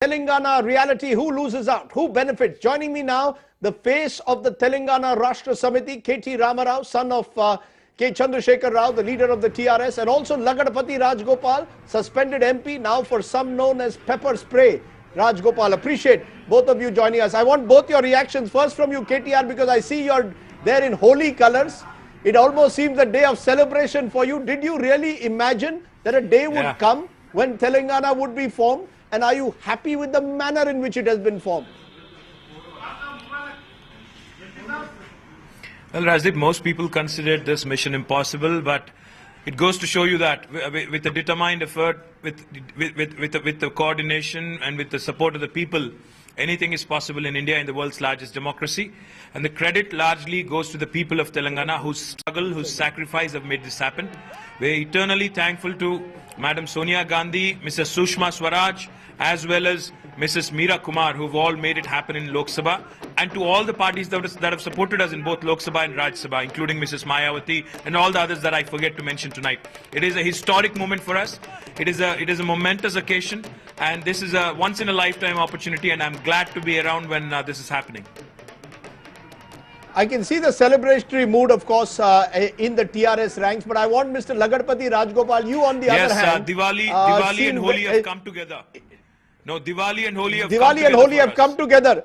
Telangana reality, who loses out, who benefits? Joining me now, the face of the Telangana Rashtra Samiti, K.T. Ramarao, son of K. Chandrasekhar Rao, the leader of the TRS, and also Lagadpati Rajgopal, suspended MP, now for some known as pepper spray. Rajgopal, appreciate both of you joining us. I want both your reactions. First from you, KTR, because I see you're there in holy colors. It almost seems a day of celebration for you. Did you really imagine that a day would come when Telangana would be formed? And are you happy with the manner in which it has been formed? Well, Rajdeep, most people considered this mission impossible, but it goes to show you that with a determined effort, with the coordination and with the support of the people, anything is possible in India, in the world's largest democracy. And the credit largely goes to the people of Telangana whose struggle, whose sacrifice have made this happen. We're eternally thankful to Madam Sonia Gandhi, Mrs. Sushma Swaraj, as well as Mrs. Meera Kumar, who've all made it happen in Lok Sabha, and to all the parties that have supported us in both Lok Sabha and Raj Sabha, including Mrs. Mayawati and all the others that I forget to mention tonight. It is a historic moment for us. It is a momentous occasion, and this is a once-in-a-lifetime opportunity, and I'm glad to be around when this is happening. I can see the celebratory mood, of course, in the TRS ranks, but I want Mr. Lagadpati Rajgopal, you on the other hand. Yes, Diwali and Holi have come together. No, Diwali and Holi have come together.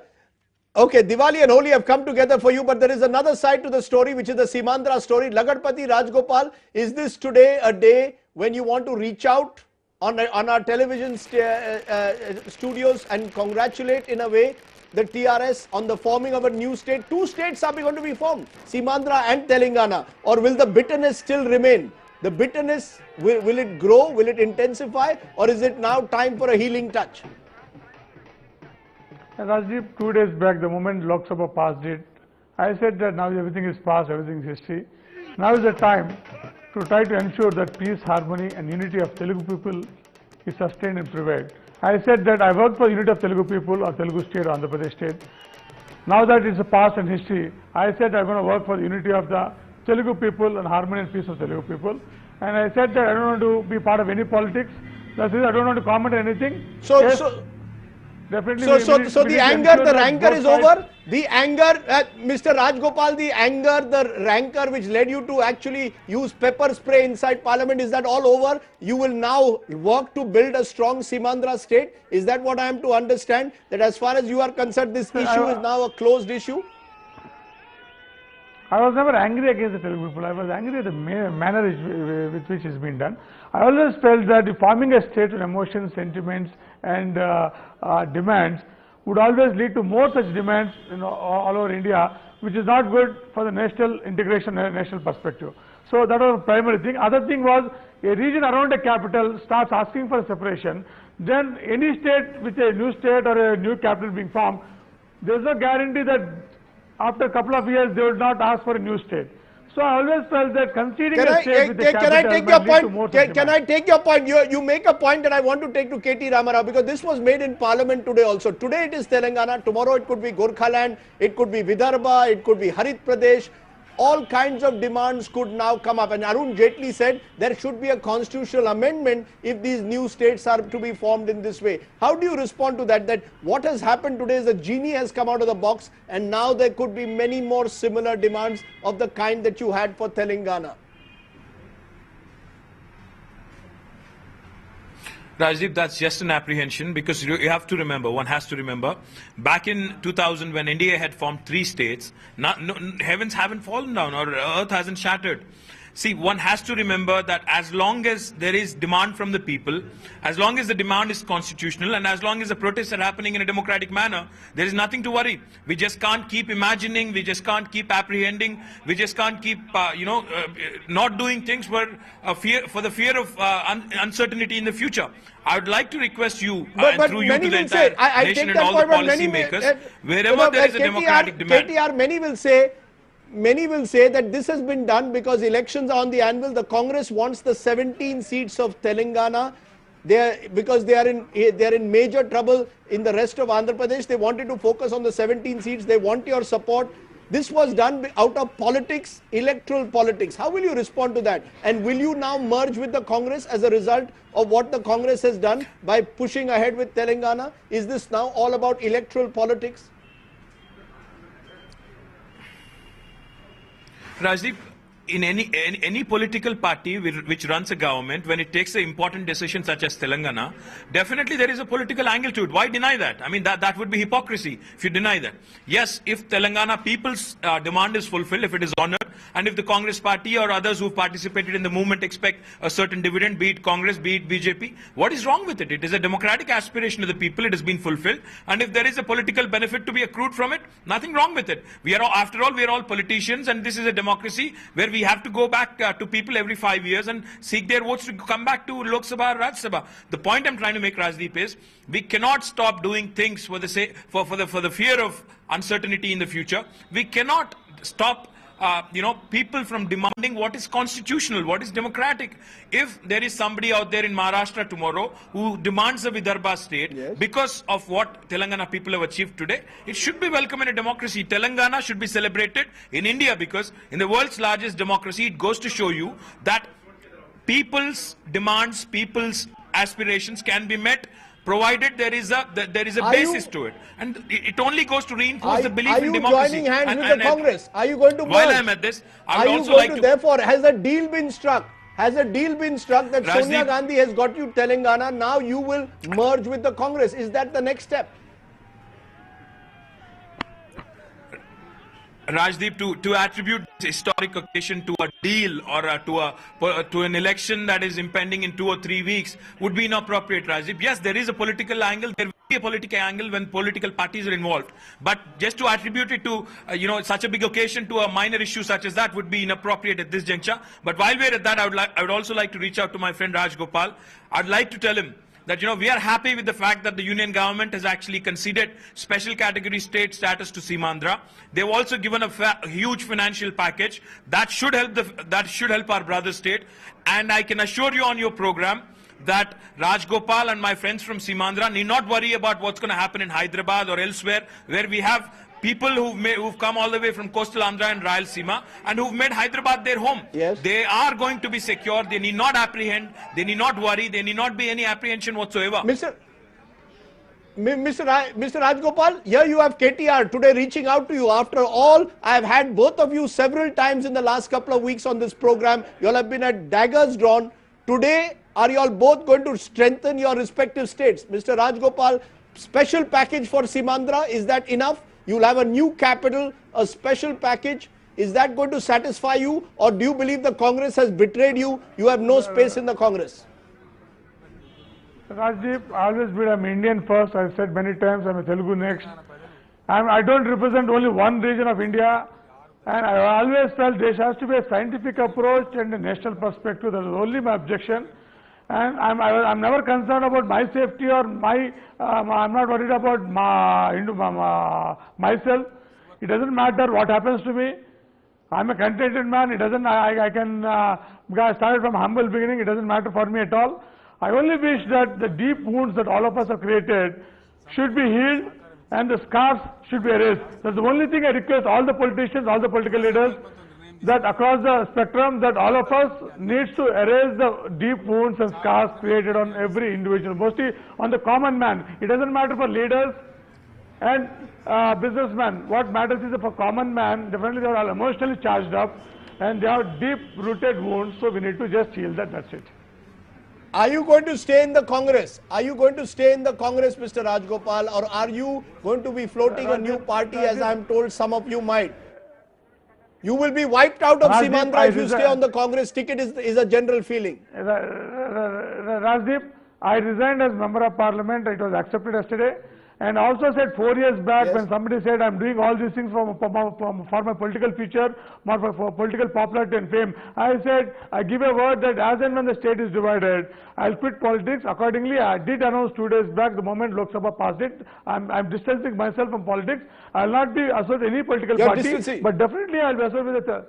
Okay, Diwali and Holi have come together for you, but there is another side to the story, which is the Simandra story. Lagadpati Rajgopal, is this today a day when you want to reach out on our television studios and congratulate in a way the TRS on the forming of a new state? Two states are going to be formed, Simandra and Telangana. Or will the bitterness still remain? The bitterness, will it grow? Will it intensify? Or is it now time for a healing touch? Rajdeep, 2 days back, the moment Lok Sabha passed it, I said that now everything is past, everything is history. Now is the time to try to ensure that peace, harmony and unity of Telugu people is sustained and prevailed. I said that I worked for the unity of Telugu people or Telugu state or Andhra Pradesh state. Now that it's a past and history, I said I'm going to work for the unity of the Telugu people and harmony and peace of Telugu people. And I said that I don't want to be part of any politics. That's it, I don't want to comment on anything. Definitely. So the anger, the rancor is over. The anger, Mr. Rajgopal, the anger, the rancor which led you to actually use pepper spray inside Parliament, is that all over? You will now work to build a strong Simandra state. Is that what I am to understand? That as far as you are concerned, this issue is now a closed issue? I was never angry against the Telugu people. I was angry at the manner with which it's been done. I always felt that forming a state with emotions, sentiments and demands would always lead to more such demands all over India, which is not good for the national integration and national perspective. So that was the primary thing. Other thing was, a region around a capital starts asking for a separation, then any state with a new state or a new capital being formed, there is no guarantee that after a couple of years they would not ask for a new state. So I always felt that conceding a state with the capital can I take your point? Can I take your point? You make a point that I want to take to KT Ramarao, because this was made in Parliament today also. Today it is Telangana, tomorrow it could be Gorkhaland, it could be Vidarbha, it could be Harit Pradesh. All kinds of demands could now come up, and Arun Jaitley said there should be a constitutional amendment if these new states are to be formed in this way. How do you respond to that? That what has happened today is the genie has come out of the box, and now there could be many more similar demands of the kind that you had for Telangana. Rajdeep, that's just an apprehension, because you have to remember, one has to remember, back in 2000 when India had formed 3 states, heavens haven't fallen down or earth hasn't shattered. See, one has to remember that as long as there is demand from the people, as long as the demand is constitutional, and as long as the protests are happening in a democratic manner, there is nothing to worry. We just can't keep imagining, we just can't keep apprehending, we just can't keep, not doing things for the fear of uncertainty in the future. I would like to request you, and through you to the entire nation and all the policy makers, wherever there is a democratic demand. KTR, many will say that this has been done because elections are on the anvil. The Congress wants the 17 seats of Telangana. Because they are in major trouble in the rest of Andhra Pradesh. They wanted to focus on the 17 seats. They want your support. This was done out of politics, electoral politics. How will you respond to that? And will you now merge with the Congress as a result of what the Congress has done by pushing ahead with Telangana? Is this now all about electoral politics? Rajdeep, in any political party which runs a government, when it takes an important decision such as Telangana, definitely there is a political angle to it. Why deny that? I mean, that would be hypocrisy if you deny that. Yes, if Telangana people's demand is fulfilled, if it is honored, and if the Congress party or others who participated in the movement expect a certain dividend, be it Congress, be it BJP, what is wrong with it? It is a democratic aspiration of the people. It has been fulfilled. And if there is a political benefit to be accrued from it, nothing wrong with it. After all, we are all politicians, and this is a democracy where we have to go back to people every 5 years and seek their votes to come back to Lok Sabha or Rajya Sabha. The point I'm trying to make, Rajdeep, is we cannot stop doing things for the fear of uncertainty in the future. We cannot stop people from demanding what is constitutional, what is democratic. If there is somebody out there in Maharashtra tomorrow who demands a Vidarbha state, yes, because of what Telangana people have achieved today, it should be welcome in a democracy. Telangana should be celebrated in India, because in the world's largest democracy, it goes to show you that people's demands, people's aspirations can be met, provided there is a basis to it, and it only goes to reinforce the belief in democracy. Are you joining hands with the Congress? Are you going to merge? While I'm at this, I would also like to. Therefore, has a deal been struck? Has a deal been struck that Rajdeep, Sonia Gandhi has got you Telangana? Now you will merge with the Congress. Is that the next step? Rajdeep, to attribute this historic occasion to a deal or to an election that is impending in 2 or 3 weeks would be inappropriate, Rajdeep. Yes, there is a political angle. There will be a political angle when political parties are involved. But just to attribute it to such a big occasion to a minor issue such as that would be inappropriate at this juncture. But while we're at that, I would also like to reach out to my friend Raj Gopal. I'd like to tell him that we are happy with the fact that the union government has actually conceded special category state status to Simandra. They've also given a huge financial package that should help our brother state. And I can assure you on your program that Raj Gopal and my friends from Simandra need not worry about what's going to happen in Hyderabad or elsewhere, where we have people who've come all the way from coastal Andhra and Rayalaseema and who've made Hyderabad their home. Yes. They are going to be secure. They need not apprehend. They need not worry. There need not be any apprehension whatsoever. Mr. Rajgopal, here you have KTR today reaching out to you. After all, I have had both of you several times in the last couple of weeks on this program. You all have been at daggers drawn. Today, are you all both going to strengthen your respective states? Mr. Rajgopal, special package for Simandra, is that enough? You'll have a new capital, a special package. Is that going to satisfy you, or do you believe the Congress has betrayed you? You have no space in the Congress. Rajdeep, I always been I'm Indian first. I've said many times I'm a Telugu next. I don't represent only one region of India, and I always felt there has to be a scientific approach and a national perspective. That is only my objection. And I'm never concerned about my safety or I'm not worried about myself. It doesn't matter what happens to me. I'm a contented man. It doesn't. I started from humble beginning. It doesn't matter for me at all. I only wish that the deep wounds that all of us have created should be healed and the scars should be erased. That's the only thing I request all the politicians, all the political leaders, that across the spectrum, that all of us needs to erase the deep wounds and scars created on every individual, mostly on the common man. It doesn't matter for leaders and businessmen. What matters is that for common man, definitely they are all emotionally charged up and they have deep-rooted wounds, so we need to just heal that, that's it. Are you going to stay in the Congress? Are you going to stay in the Congress, Mr. Rajgopal, or are you going to be floating a new party, as I'm told some of you might? You will be wiped out of Simandra if you stay on the Congress ticket, is a general feeling. Rajdeep, I resigned as Member of Parliament. It was accepted yesterday. And also said 4 years back, yes, when somebody said I'm doing all these things for my political future, for political popularity and fame, I said I give a word that as and when the state is divided, I'll quit politics. Accordingly, I did announce 2 days back, the moment Lok Sabha passed it, I'm distancing myself from politics. I'll not be associated with any political party, but definitely I'll be associated with it.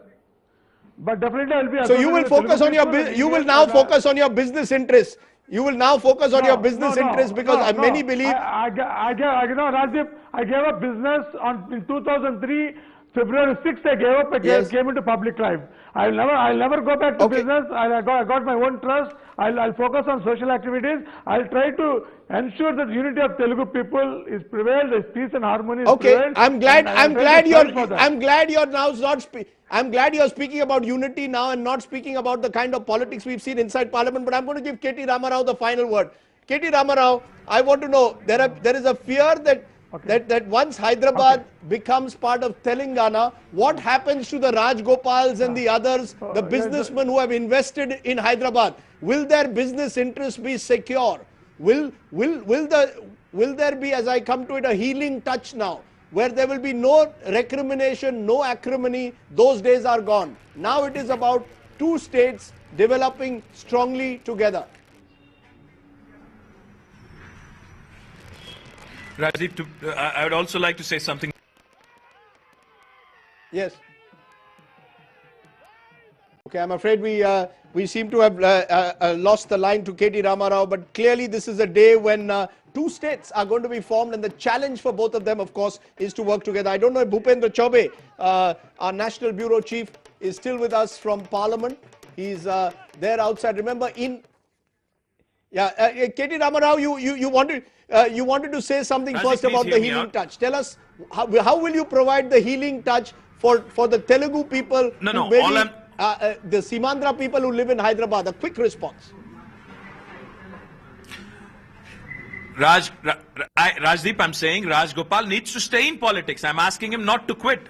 But definitely I'll be associated. So you will focus on you will now focus on your business interests. You will now focus on your business interests, because many believe. Rajdeep, I gave up business in 2003 February 6th, I gave up. I Yes. came into public life. I'll never go back to Okay. business. I got my own trust. I'll focus on social activities. I'll try to ensure that unity of Telugu people is prevailed, there's peace and harmony is Okay, prevailed. I'm glad. and I'm I'll try glad to you're. strive for that. I'm glad you're now not. I'm glad you're speaking about unity now and not speaking about the kind of politics we've seen inside Parliament. But I'm going to give K.T. Ramarao the final word. K.T. Ramarao, I want to know there is a fear that that once Hyderabad becomes part of Telangana, what happens to the Rajgopals and the others, the businessmen who have invested in Hyderabad? Will their business interests be secure? Will there be, as I come to it, a healing touch now, where there will be no recrimination, no acrimony? Those days are gone. Now it is about two states developing strongly together. Rajdeep, I would also like to say something. Yes. Okay, I'm afraid we seem to have lost the line to K.T. Ramarao, but clearly this is a day when two states are going to be formed, and the challenge for both of them, of course, is to work together. I don't know if Bhupendra Chaubey, our National Bureau Chief, is still with us from Parliament. He's there outside. Remember, K.T. Ramarao, you wanted to say something Rajdeep, first about please the hear me healing out. touch. Tell us, how will you provide the healing touch for the Telugu people, No, who no, maybe, all the Simandra people who live in Hyderabad? A quick response. Rajdeep, I'm saying Rajgopal needs to stay in politics. I'm asking him not to quit.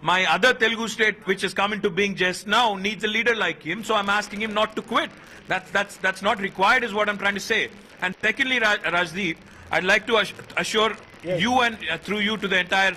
My other Telugu state, which has come into being just now, needs a leader like him. So I'm asking him not to quit. That's not required, is what I'm trying to say. And secondly, Rajdeep, I'd like to assure you and through you to the entire